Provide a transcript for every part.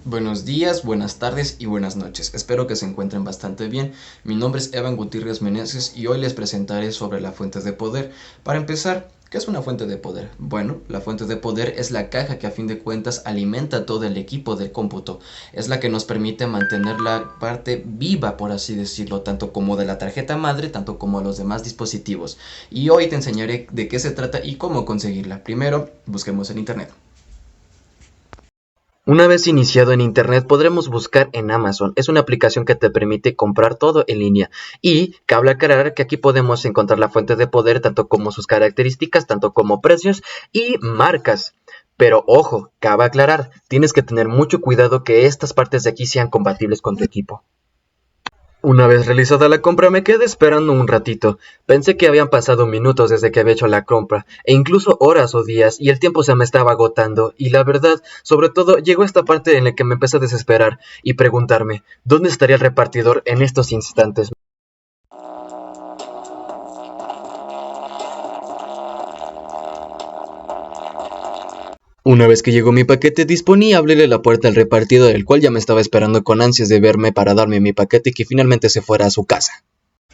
Buenos días, buenas tardes y buenas noches. Espero que se encuentren bastante bien. Mi nombre es Evan Gutiérrez Meneses y hoy les presentaré sobre la fuente de poder. Para empezar, ¿qué es una fuente de poder? Bueno, la fuente de poder es la caja que a fin de cuentas alimenta todo el equipo de cómputo. Es la que nos permite mantener la parte viva, por así decirlo, tanto como de la tarjeta madre, tanto como los demás dispositivos. Y hoy te enseñaré de qué se trata y cómo conseguirla. Primero, busquemos en internet. Una vez iniciado en Internet podremos buscar en Amazon. Es una aplicación que te permite comprar todo en línea. Y cabe aclarar que aquí podemos encontrar la fuente de poder tanto como sus características, tanto como precios y marcas. Pero ojo, cabe aclarar, tienes que tener mucho cuidado que estas partes de aquí sean compatibles con tu equipo. Una vez realizada la compra me quedé esperando un ratito. Pensé que habían pasado minutos desde que había hecho la compra, e incluso horas o días, y el tiempo se me estaba agotando, y la verdad, sobre todo, llegó esta parte en la que me empecé a desesperar, y preguntarme, ¿dónde estaría el repartidor en estos instantes? Una vez que llegó mi paquete, disponí a abrirle la puerta al repartidor, el cual ya me estaba esperando con ansias de verme para darme mi paquete y que finalmente se fuera a su casa.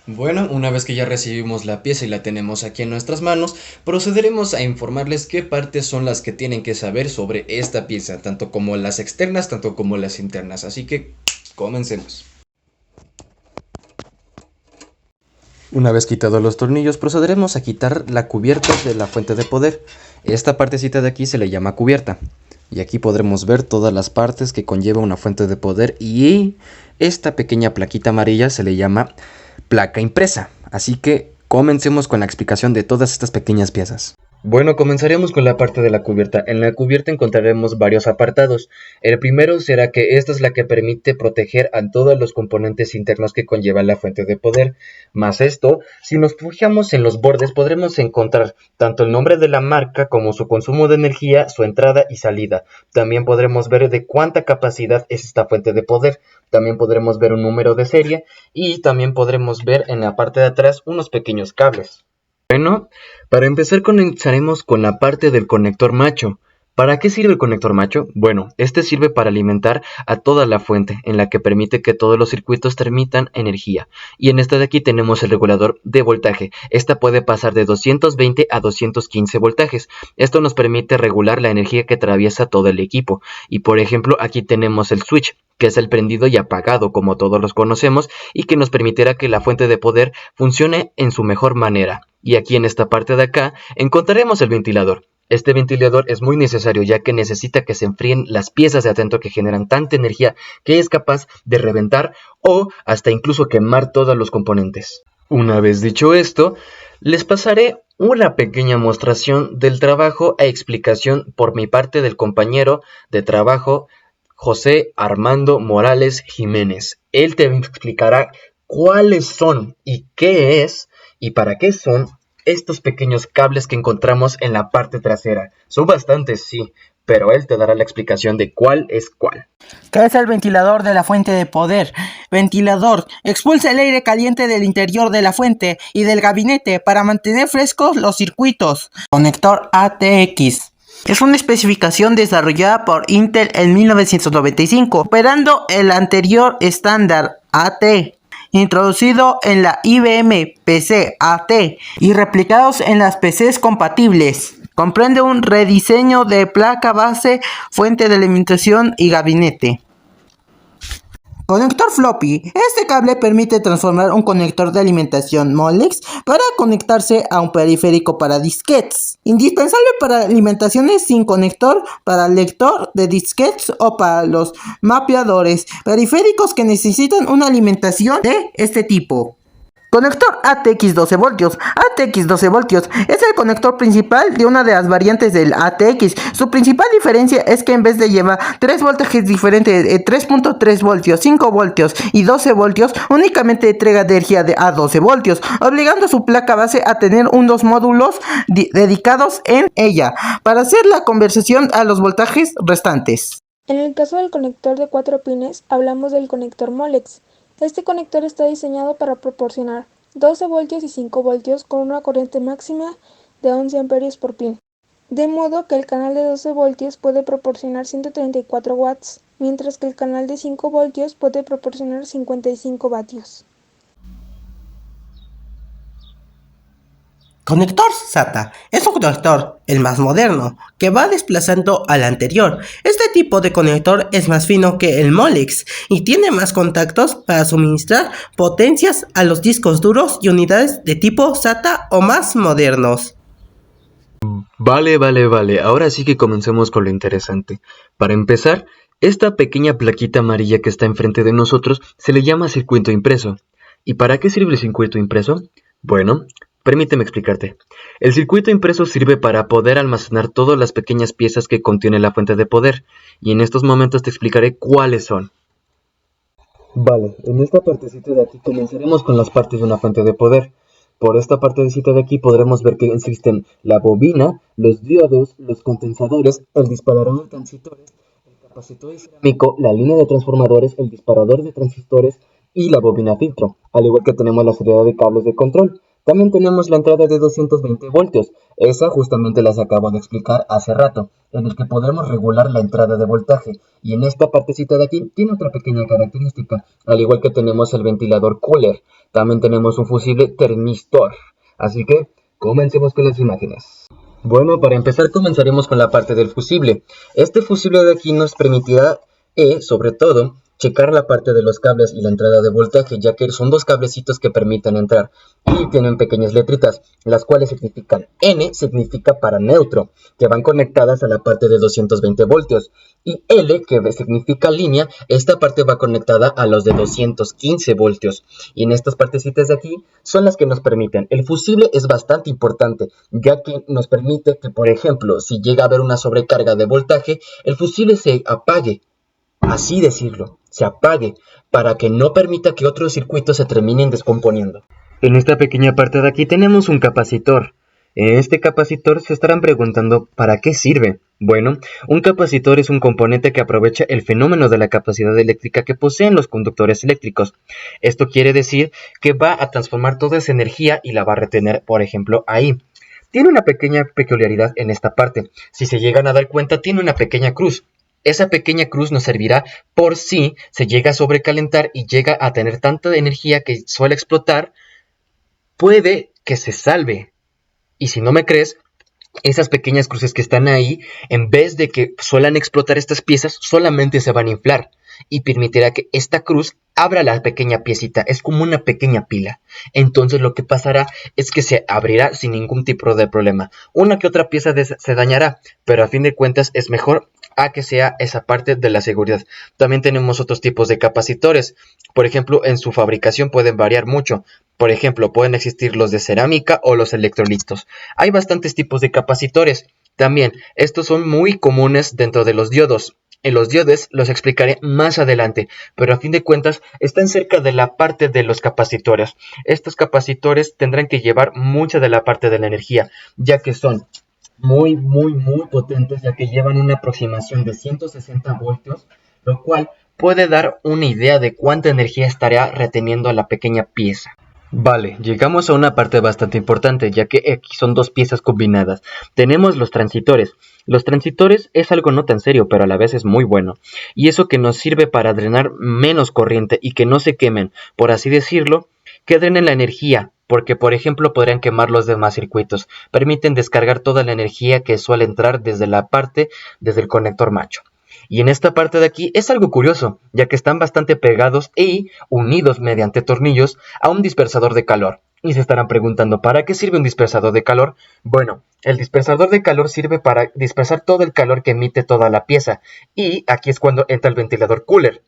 Bueno, una vez que ya recibimos la pieza y la tenemos aquí en nuestras manos, procederemos a informarles qué partes son las que tienen que saber sobre esta pieza, tanto como las externas, tanto como las internas. Así que comencemos. Una vez quitados los tornillos, procederemos a quitar la cubierta de la fuente de poder. Esta partecita de aquí se le llama cubierta. Y aquí podremos ver todas las partes que conlleva una fuente de poder. Y esta pequeña plaquita amarilla se le llama placa impresa. Así que comencemos con la explicación de todas estas pequeñas piezas. Bueno, comenzaremos con la parte de la cubierta. En la cubierta encontraremos varios apartados. El primero será que esta es la que permite proteger a todos los componentes internos que conlleva la fuente de poder. Más esto, si nos fijamos en los bordes podremos encontrar tanto el nombre de la marca como su consumo de energía, su entrada y salida. También podremos ver de cuánta capacidad es esta fuente de poder. También podremos ver un número de serie y también podremos ver en la parte de atrás unos pequeños cables. Bueno, para empezar comenzaremos con la parte del conector macho. ¿Para qué sirve el conector macho? Bueno, este sirve para alimentar a toda la fuente, en la que permite que todos los circuitos transmitan energía. Y en esta de aquí tenemos el regulador de voltaje. Esta puede pasar de 220 a 215 voltajes. Esto nos permite regular la energía que atraviesa todo el equipo. Y por ejemplo, aquí tenemos el switch, que es el prendido y apagado como todos los conocemos, y que nos permitirá que la fuente de poder funcione en su mejor manera. Y aquí en esta parte de acá encontraremos el ventilador. Este ventilador es muy necesario ya que necesita que se enfríen las piezas de adentro que generan tanta energía que es capaz de reventar o hasta incluso quemar todos los componentes. Una vez dicho esto, les pasaré una pequeña mostración del trabajo e explicación por mi parte del compañero de trabajo José Armando Morales Jiménez. Él te explicará cuáles son y qué es y para qué son estos pequeños cables que encontramos en la parte trasera. Son bastantes, sí, pero él te dará la explicación de cuál es cuál. ¿Qué es el ventilador de la fuente de poder? Ventilador. Expulsa el aire caliente del interior de la fuente y del gabinete para mantener frescos los circuitos. Conector ATX. Es una especificación desarrollada por Intel en 1995, operando el anterior estándar AT, introducido en la IBM PC AT y replicados en las PCs compatibles. Comprende un rediseño de placa base, fuente de alimentación y gabinete. Conector floppy. Este cable permite transformar un conector de alimentación Molex para conectarse a un periférico para disquetes. Indispensable para alimentaciones sin conector, para lector de disquetes o para los mapeadores. Periféricos que necesitan una alimentación de este tipo. Conector ATX 12 voltios. ATX 12 voltios es el conector principal de una de las variantes del ATX. Su principal diferencia es que en vez de llevar tres voltajes diferentes de 3.3 voltios, 5 voltios y 12 voltios, únicamente entrega energía a 12 voltios, obligando a su placa base a tener unos módulos dedicados en ella para hacer la conversión a los voltajes restantes. En el caso del conector de 4 pines, hablamos del conector Molex. Este conector está diseñado para proporcionar 12 voltios y 5 voltios con una corriente máxima de 11 amperios por pin, de modo que el canal de 12 voltios puede proporcionar 134 watts. mientras que el canal de 5 voltios puede proporcionar 55 vatios. Conector SATA es un conector, el más moderno, que va desplazando al anterior. Este tipo de conector es más fino que el Molex y tiene más contactos para suministrar potencias a los discos duros y unidades de tipo SATA o más modernos. Vale. Ahora sí que comencemos con lo interesante. Para empezar, esta pequeña plaquita amarilla que está enfrente de nosotros se le llama circuito impreso. ¿Y para qué sirve el circuito impreso? Bueno, permíteme explicarte. El circuito impreso sirve para poder almacenar todas las pequeñas piezas que contiene la fuente de poder, y en estos momentos te explicaré cuáles son. Vale, en esta partecita de aquí comenzaremos con las partes de una fuente de poder. Por esta partecita de aquí podremos ver que existen la bobina, los diodos, los condensadores, el disparador de transistores, el capacitor cerámico, la línea de transformadores, el disparador de transistores y la bobina filtro, al igual que tenemos la serie de cables de control. También tenemos la entrada de 220 voltios, esa justamente las acabo de explicar hace rato, en el que podremos regular la entrada de voltaje. Y en esta partecita de aquí tiene otra pequeña característica, al igual que tenemos el ventilador cooler, también tenemos un fusible termistor. Así que comencemos con las imágenes. Bueno, para empezar comenzaremos con la parte del fusible. Este fusible de aquí nos permitirá, sobre todo, checar la parte de los cables y la entrada de voltaje, ya que son dos cablecitos que permiten entrar y tienen pequeñas letritas, las cuales significan N, significa para neutro, que van conectadas a la parte de 220 voltios, y L, que significa línea, esta parte va conectada a los de 215 voltios, y en estas partecitas de aquí son las que nos permiten. El fusible es bastante importante, ya que nos permite que, por ejemplo, si llega a haber una sobrecarga de voltaje, el fusible se apague, así decirlo, se apague, para que no permita que otros circuitos se terminen descomponiendo. En esta pequeña parte de aquí tenemos un capacitor. Este capacitor se estarán preguntando ¿para qué sirve? Bueno, un capacitor es un componente que aprovecha el fenómeno de la capacidad eléctrica que poseen los conductores eléctricos. Esto quiere decir que va a transformar toda esa energía y la va a retener, por ejemplo, ahí. Tiene una pequeña peculiaridad en esta parte. Si se llegan a dar cuenta, tiene una pequeña cruz. Esa pequeña cruz nos servirá por si se llega a sobrecalentar y llega a tener tanta energía que suele explotar, puede que se salve. Y si no me crees, esas pequeñas cruces que están ahí, en vez de que suelan explotar estas piezas, solamente se van a inflar y permitirá que esta cruz abra la pequeña piecita. Es como una pequeña pila. Entonces lo que pasará es que se abrirá sin ningún tipo de problema. Una que otra pieza se dañará, pero a fin de cuentas es mejor a que sea esa parte de la seguridad. También tenemos otros tipos de capacitores. Por ejemplo, en su fabricación pueden variar mucho. Por ejemplo, pueden existir los de cerámica o los electrolitos. Hay bastantes tipos de capacitores. También, estos son muy comunes dentro de los diodos. En los diodes los explicaré más adelante, pero a fin de cuentas están cerca de la parte de los capacitores. Estos capacitores tendrán que llevar mucha de la parte de la energía, ya que son muy potentes, ya que llevan una aproximación de 160 voltios, lo cual puede dar una idea de cuánta energía estará reteniendo la pequeña pieza. Vale, llegamos a una parte bastante importante, ya que aquí son dos piezas combinadas. Tenemos los transitores. Los transitores es algo no tan serio, pero a la vez es muy bueno. Y eso que nos sirve para drenar menos corriente y que no se quemen, por así decirlo, que drenen la energía, porque por ejemplo podrían quemar los demás circuitos. Permiten descargar toda la energía que suele entrar desde el conector macho. Y en esta parte de aquí es algo curioso, ya que están bastante pegados y unidos mediante tornillos a un dispersador de calor. Y se estarán preguntando, ¿para qué sirve un dispersador de calor? Bueno, el dispersador de calor sirve para dispersar todo el calor que emite toda la pieza. Y aquí es cuando entra el ventilador cooler.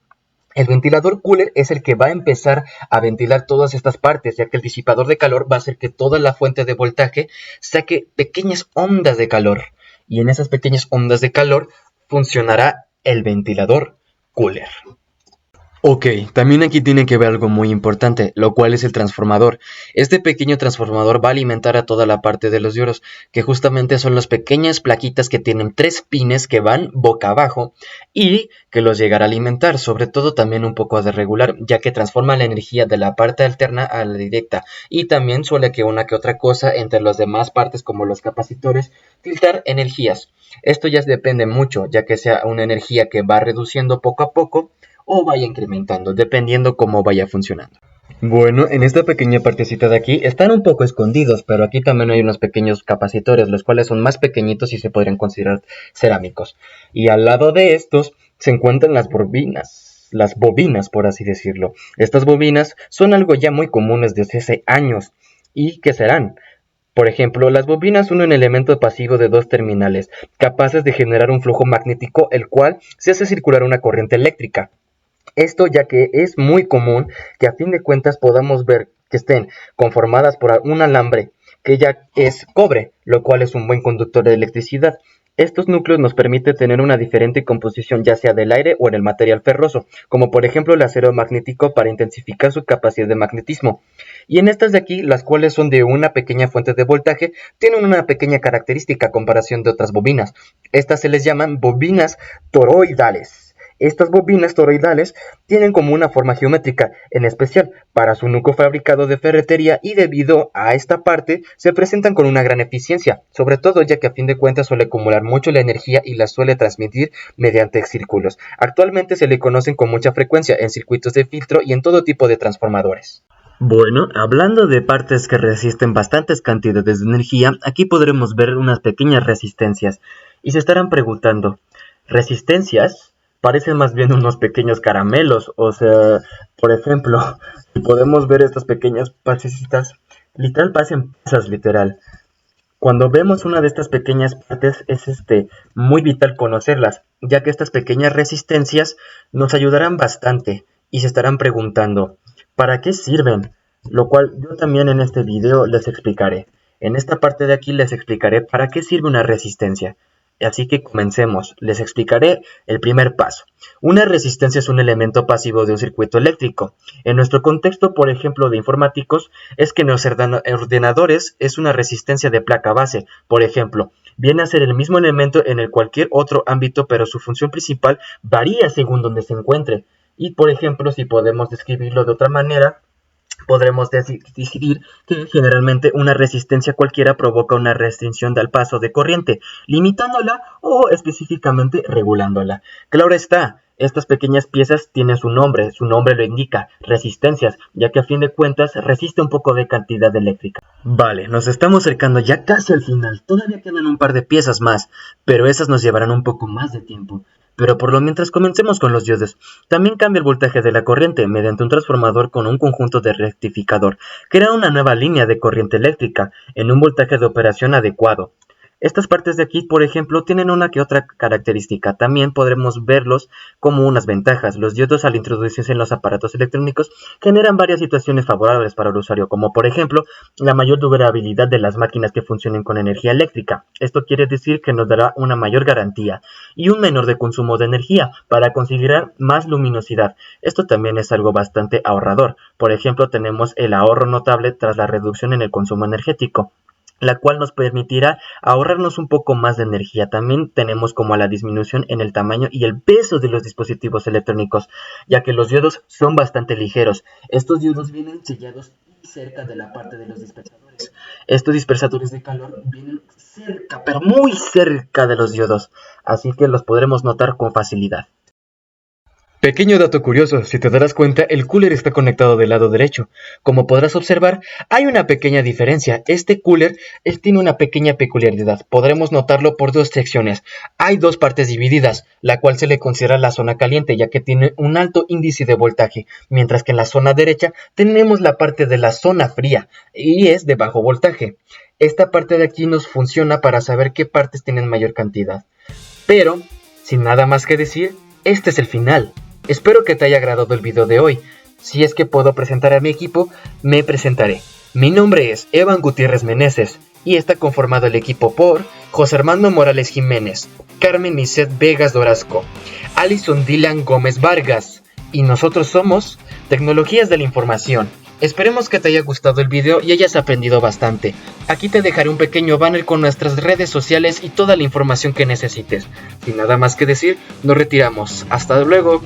El ventilador cooler es el que va a empezar a ventilar todas estas partes, ya que el disipador de calor va a hacer que toda la fuente de voltaje saque pequeñas ondas de calor. Y en esas pequeñas ondas de calor funcionará el ventilador cooler. Ok, también aquí tiene que ver algo muy importante, lo cual es el transformador. Este pequeño transformador va a alimentar a toda la parte de los diodos, que justamente son las pequeñas plaquitas que tienen 3 pines que van boca abajo y que los llegará a alimentar, sobre todo también un poco de regular, ya que transforma la energía de la parte alterna a la directa, y también suele que una que otra cosa entre las demás partes como los capacitores filtrar energías. Esto ya depende mucho, ya que sea una energía que va reduciendo poco a poco o vaya incrementando, dependiendo cómo vaya funcionando. Bueno, en esta pequeña partecita de aquí están un poco escondidos, pero aquí también hay unos pequeños capacitores, los cuales son más pequeñitos y se podrían considerar cerámicos. Y al lado de estos se encuentran las bobinas, por así decirlo. Estas bobinas son algo ya muy comunes desde hace años. ¿Y qué serán? Por ejemplo, las bobinas son un elemento pasivo de dos terminales, capaces de generar un flujo magnético, el cual se hace circular una corriente eléctrica. Esto ya que es muy común que a fin de cuentas podamos ver que estén conformadas por un alambre que ya es cobre, lo cual es un buen conductor de electricidad. Estos núcleos nos permiten tener una diferente composición ya sea del aire o en el material ferroso, como por ejemplo el acero magnético para intensificar su capacidad de magnetismo. Y en estas de aquí, las cuales son de una pequeña fuente de voltaje, tienen una pequeña característica a comparación de otras bobinas. Estas se les llaman bobinas toroidales. Estas bobinas toroidales tienen como una forma geométrica, en especial para su núcleo fabricado de ferretería, y debido a esta parte se presentan con una gran eficiencia, sobre todo ya que a fin de cuentas suele acumular mucho la energía y la suele transmitir mediante círculos. Actualmente se le conocen con mucha frecuencia en circuitos de filtro y en todo tipo de transformadores. Bueno, hablando de partes que resisten bastantes cantidades de energía, aquí podremos ver unas pequeñas resistencias. Y se estarán preguntando, ¿resistencias? Parecen más bien unos pequeños caramelos, o sea, por ejemplo, si podemos ver estas pequeñas partecitas, literal parecen piezas, literal. Cuando vemos una de estas pequeñas partes es muy vital conocerlas, ya que estas pequeñas resistencias nos ayudarán bastante y se estarán preguntando, ¿para qué sirven? Lo cual yo también en este video les explicaré. En esta parte de aquí les explicaré para qué sirve una resistencia. Así que comencemos, les explicaré el primer paso. Una resistencia es un elemento pasivo de un circuito eléctrico. En nuestro contexto, por ejemplo, de informáticos, es que en los ordenadores es una resistencia de placa base. Por ejemplo, viene a ser el mismo elemento en el cualquier otro ámbito, pero su función principal varía según donde se encuentre. Y, por ejemplo, si podemos describirlo de otra manera, podremos decidir que generalmente una resistencia cualquiera provoca una restricción del paso de corriente, limitándola o específicamente regulándola. Claro está, estas pequeñas piezas tienen su nombre lo indica, resistencias, ya que a fin de cuentas resiste un poco de cantidad eléctrica. Vale, nos estamos acercando ya casi al final, todavía quedan un par de piezas más, pero esas nos llevarán un poco más de tiempo. Pero por lo mientras comencemos con los diodos. También cambia el voltaje de la corriente mediante un transformador con un conjunto de rectificador. Crea una nueva línea de corriente eléctrica en un voltaje de operación adecuado. Estas partes de aquí, por ejemplo, tienen una que otra característica. También podremos verlos como unas ventajas. Los diodos, al introducirse en los aparatos electrónicos, generan varias situaciones favorables para el usuario, como por ejemplo, la mayor durabilidad de las máquinas que funcionen con energía eléctrica. Esto quiere decir que nos dará una mayor garantía y un menor de consumo de energía para considerar más luminosidad. Esto también es algo bastante ahorrador. Por ejemplo, tenemos el ahorro notable tras la reducción en el consumo energético, la cual nos permitirá ahorrarnos un poco más de energía. También tenemos como la disminución en el tamaño y el peso de los dispositivos electrónicos, ya que los diodos son bastante ligeros. Estos diodos vienen sellados cerca de la parte de los dispersadores. Estos dispersadores de calor vienen cerca, pero muy cerca de los diodos, así que los podremos notar con facilidad. Pequeño dato curioso, si te darás cuenta, el cooler está conectado del lado derecho. Como podrás observar, hay una pequeña diferencia. Este cooler tiene una pequeña peculiaridad. Podremos notarlo por dos secciones. Hay dos partes divididas, la cual se le considera la zona caliente, ya que tiene un alto índice de voltaje, mientras que en la zona derecha tenemos la parte de la zona fría, y es de bajo voltaje. Esta parte de aquí nos funciona para saber qué partes tienen mayor cantidad. Pero, sin nada más que decir, este es el final. Espero que te haya agradado el video de hoy. Si es que puedo presentar a mi equipo, me presentaré. Mi nombre es Evan Gutiérrez Meneses y está conformado el equipo por José Armando Morales Jiménez, Carmen Miset Vegas Dorasco, Alison Dylan Gómez Vargas y nosotros somos Tecnologías de la Información. Esperemos que te haya gustado el video y hayas aprendido bastante. Aquí te dejaré un pequeño banner con nuestras redes sociales y toda la información que necesites. Sin nada más que decir, nos retiramos. Hasta luego.